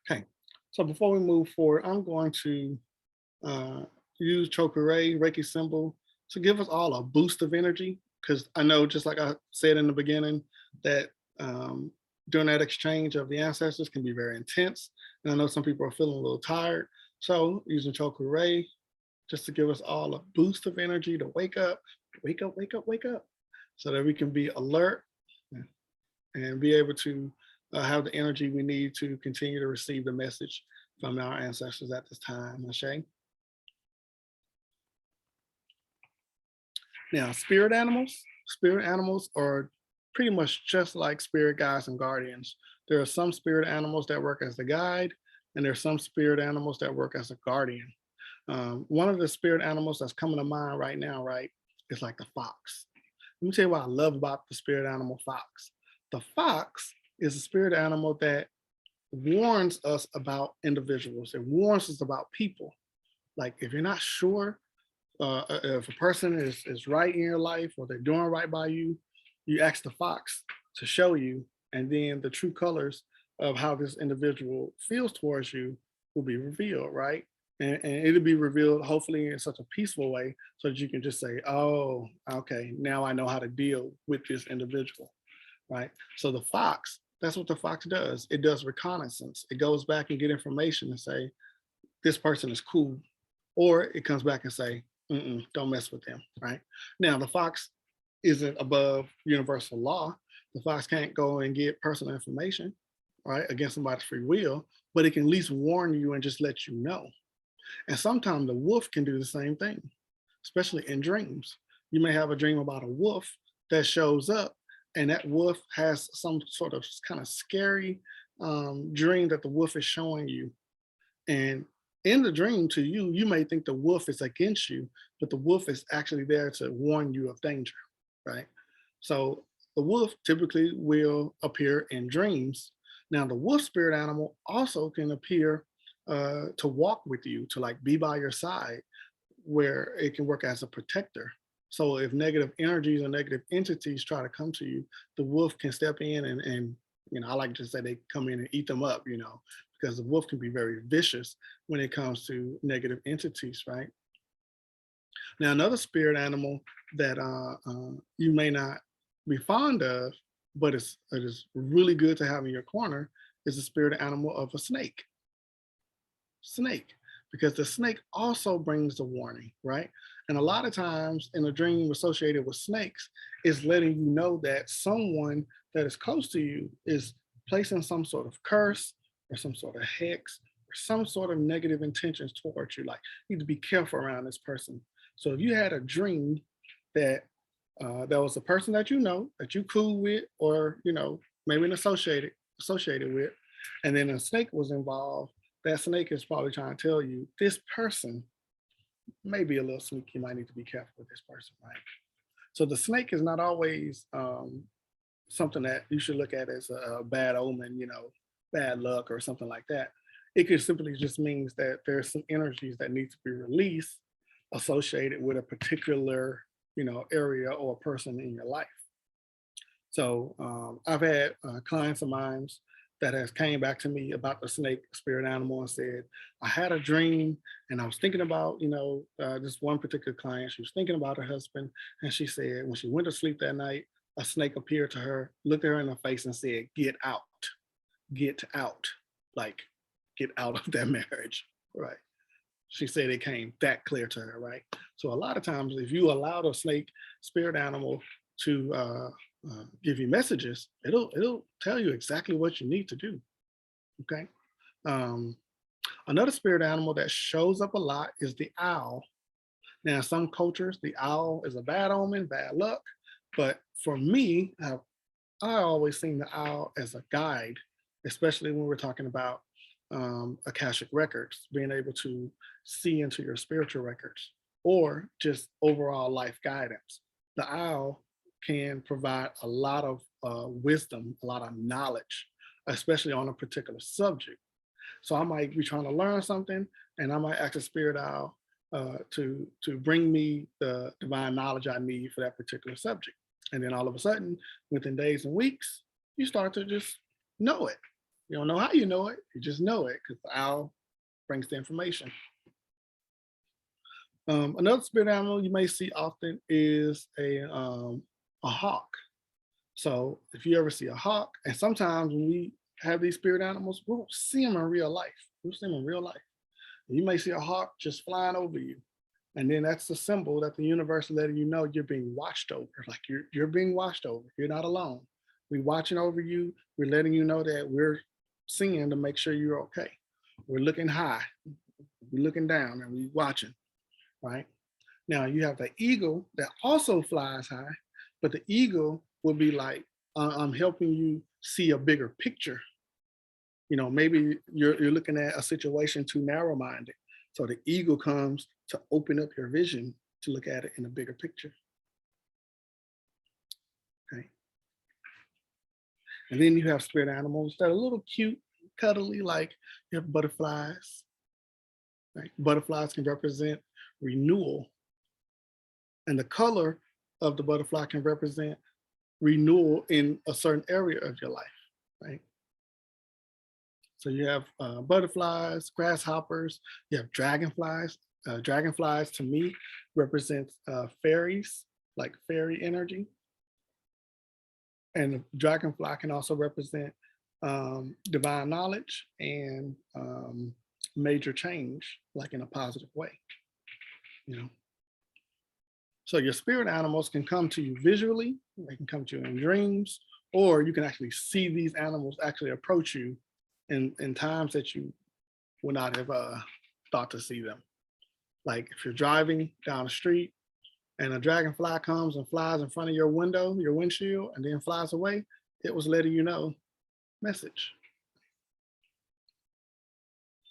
Okay, so before we move forward, I'm going to use Chokurei Reiki symbol to give us all a boost of energy, because I know, just like I said in the beginning, that during that exchange of the ancestors can be very intense. And I know some people are feeling a little tired. So using Chokurei just to give us all a boost of energy to wake up, wake up, wake up, wake up, so that we can be alert and be able to have the energy we need to continue to receive the message from our ancestors at this time. Ashe. Now, spirit animals are pretty much just like spirit guides and guardians. There are some spirit animals that work as the guide, and there are some spirit animals that work as a guardian. One of the spirit animals that's coming to mind right now, right, is like the fox. Let me tell you what I love about the spirit animal fox. The fox is a spirit animal that warns us about individuals. It warns us about people. Like, if you're not sure if a person is right in your life or they're doing right by you, you ask the fox to show you, and then the true colors of how this individual feels towards you will be revealed, right? And it'll be revealed hopefully in such a peaceful way so that you can just say, oh, okay, now I know how to deal with this individual, right? So the fox, that's what the fox does. It does reconnaissance. It goes back and get information and say, this person is cool. Or it comes back and say, don't mess with them, right? Now, the fox isn't above universal law. The fox can't go and get personal information, right, against somebody's free will, but it can at least warn you and just let you know. And sometimes the wolf can do the same thing, especially in dreams. You may have a dream about a wolf that shows up, and that wolf has some sort of kind of scary dream that the wolf is showing you. And in the dream, to you, you may think the wolf is against you, but the wolf is actually there to warn you of danger, right? So the wolf typically will appear in dreams. Now, the wolf spirit animal also can appear to walk with you, to like be by your side, where it can work as a protector. So if negative energies or negative entities try to come to you, the wolf can step in and you know, I like to say they come in and eat them up, you know, because the wolf can be very vicious when it comes to negative entities, right? Now, another spirit animal that you may not be fond of, but it is really good to have in your corner is the spirit animal of a snake. Snake, because the snake also brings the warning, right? And a lot of times in a dream associated with snakes is letting you know that someone that is close to you is placing some sort of curse or some sort of hex or some sort of negative intentions towards you. Like, you need to be careful around this person. So if you had a dream that there was a person that you cool with, or maybe an associated with, and then a snake was involved, that snake is probably trying to tell you this person may be a little sneaky. You might need to be careful with this person, right? So the snake is not always something that you should look at as a bad omen, bad luck or something like that. It could simply just means that there's some energies that need to be released associated with a particular, area or person in your life. So I've had clients of mine that has came back to me about the snake spirit animal and said, I had a dream and I was thinking about, this one particular client. She was thinking about her husband, and she said when she went to sleep that night, a snake appeared to her, looked at her in the face and said, get out, like get out of that marriage, right? She said it came that clear to her, right? So a lot of times if you allow the snake spirit animal to give you messages, it'll tell you exactly what you need to do. Okay. Another spirit animal that shows up a lot is the owl. Now, in some cultures, the owl is a bad omen, bad luck. But for me, I always seen the owl as a guide, especially when we're talking about Akashic records, being able to see into your spiritual records or just overall life guidance. The owl can provide a lot of wisdom, a lot of knowledge, especially on a particular subject. So I might be trying to learn something, and I might ask a spirit owl to bring me the divine knowledge I need for that particular subject. And then all of a sudden, within days and weeks, you start to just know it. You don't know how you know it, you just know it because the owl brings the information. Another spirit animal you may see often is a hawk. So if you ever see a hawk, and sometimes when we have these spirit animals, we won't see them in real life. We'll see them in real life. You may see a hawk just flying over you. And then that's the symbol that the universe is letting you know you're being watched over. Like you're being watched over. You're not alone. We're watching over you. We're letting you know that we're seeing to make sure you're okay. We're looking high. We're looking down and we're watching, right? Now you have the eagle that also flies high, but the eagle will be like, I'm helping you see a bigger picture. Maybe you're looking at a situation too narrow-minded. So the eagle comes to open up your vision to look at it in a bigger picture. Okay. And then you have spirit animals that are a little cute, cuddly, like you have butterflies. Right? Butterflies can represent renewal. And the color of the butterfly can represent renewal in a certain area of your life, right? So you have butterflies, grasshoppers, you have dragonflies. Dragonflies to me represents fairies, like fairy energy. And the dragonfly can also represent divine knowledge and major change, like in a positive way, So your spirit animals can come to you visually, they can come to you in dreams, or you can actually see these animals actually approach you in times that you would not have thought to see them. Like if you're driving down the street and a dragonfly comes and flies in front of your window, your windshield, and then flies away, it was letting you know, message.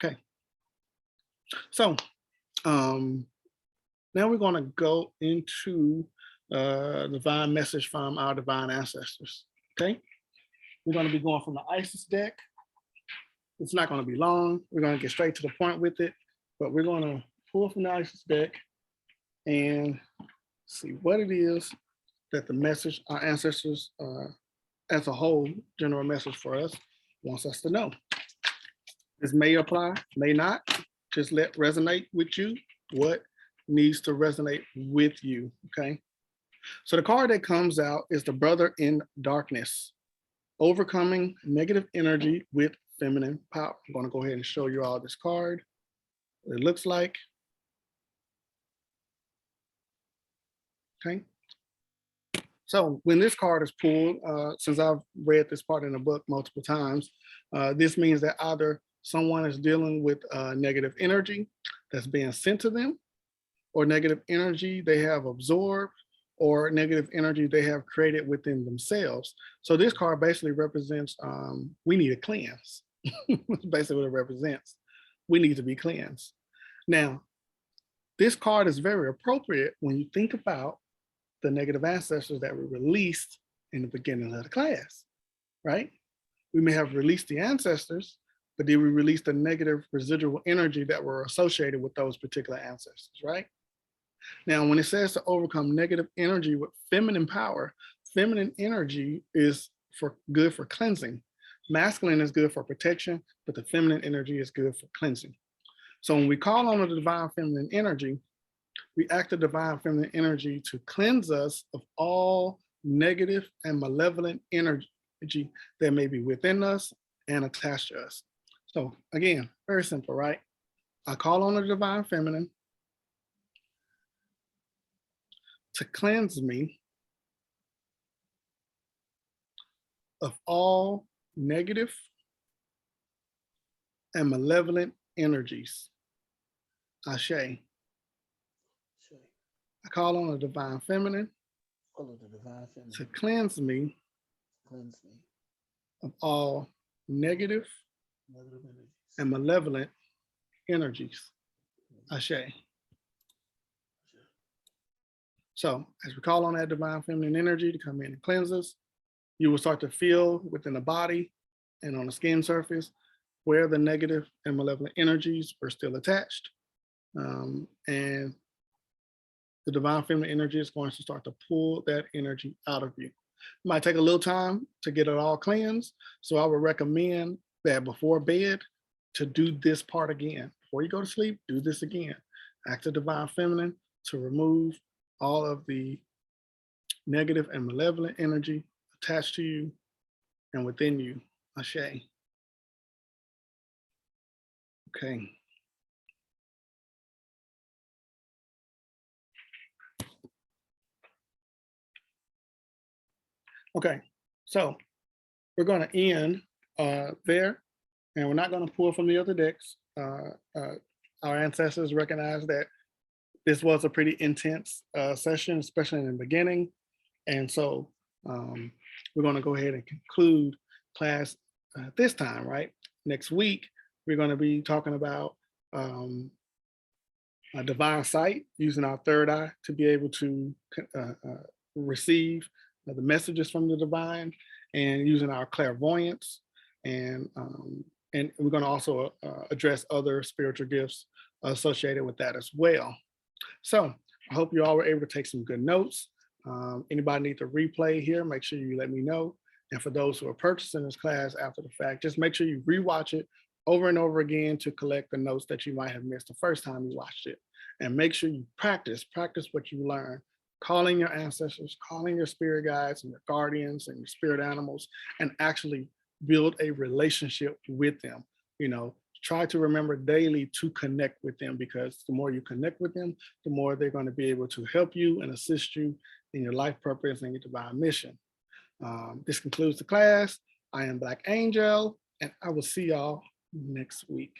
Okay. So now we're going to go into divine message from our divine ancestors. Okay. We're going to be going from the Isis deck. It's not going to be long. We're going to get straight to the point with it, but we're going to pull from the Isis deck and see what it is that the message, our ancestors as a whole, general message for us, wants us to know. This may apply, may not. Just let resonate with you what needs to resonate with you, okay? So the card that comes out is the Brother in Darkness, overcoming negative energy with feminine power. I'm going to go ahead and show you all this card, what it looks like. Okay. So when this card is pulled, since I've read this part in the book multiple times, this means that either someone is dealing with negative energy that's being sent to them, or negative energy they have absorbed, or negative energy they have created within themselves. So this card basically represents we need a cleanse. That's basically what it represents. We need to be cleansed. Now, this card is very appropriate when you think about the negative ancestors that were released in the beginning of the class, right? We may have released the ancestors, but did we release the negative residual energy that were associated with those particular ancestors, right? Now, when it says to overcome negative energy with feminine power, feminine energy is good for cleansing. Masculine is good for protection, but the feminine energy is good for cleansing. So when we call on the divine feminine energy, we act the divine feminine energy to cleanse us of all negative and malevolent energy that may be within us and attached to us. So again, very simple, right? I call on the divine feminine to cleanse me of all negative and malevolent energies. Ashe. I call on the divine feminine to cleanse me of all negative and malevolent energies. Ashe. So as we call on that divine feminine energy to come in and cleanse us, you will start to feel within the body and on the skin surface where the negative and malevolent energies are still attached. And the divine feminine energy is going to start to pull that energy out of you. It might take a little time to get it all cleansed. So I would recommend that before bed to do this part again. Before you go to sleep, do this again. Ask the divine feminine to remove all of the negative and malevolent energy attached to you and within you. Ashe. Okay. Okay, so we're going to end there, and we're not going to pull from the other decks. Our ancestors recognize that this was a pretty intense session, especially in the beginning. And so we're going to go ahead and conclude class this time, right? Next week, we're going to be talking about a divine sight, using our third eye to be able to receive the messages from the divine, and using our clairvoyance. And we're going to also address other spiritual gifts associated with that as well. So I hope you all were able to take some good notes. Anybody need to replay here, make sure you let me know. And for those who are purchasing this class after the fact, just make sure you rewatch it over and over again to collect the notes that you might have missed the first time you watched it. And make sure you practice what you learn, calling your ancestors, calling your spirit guides and your guardians and your spirit animals, and actually build a relationship with them. You know, try to remember daily to connect with them, because the more you connect with them, the more they're going to be able to help you and assist you in your life purpose and your divine mission. This concludes the class. I am Black Angel, and I will see y'all next week.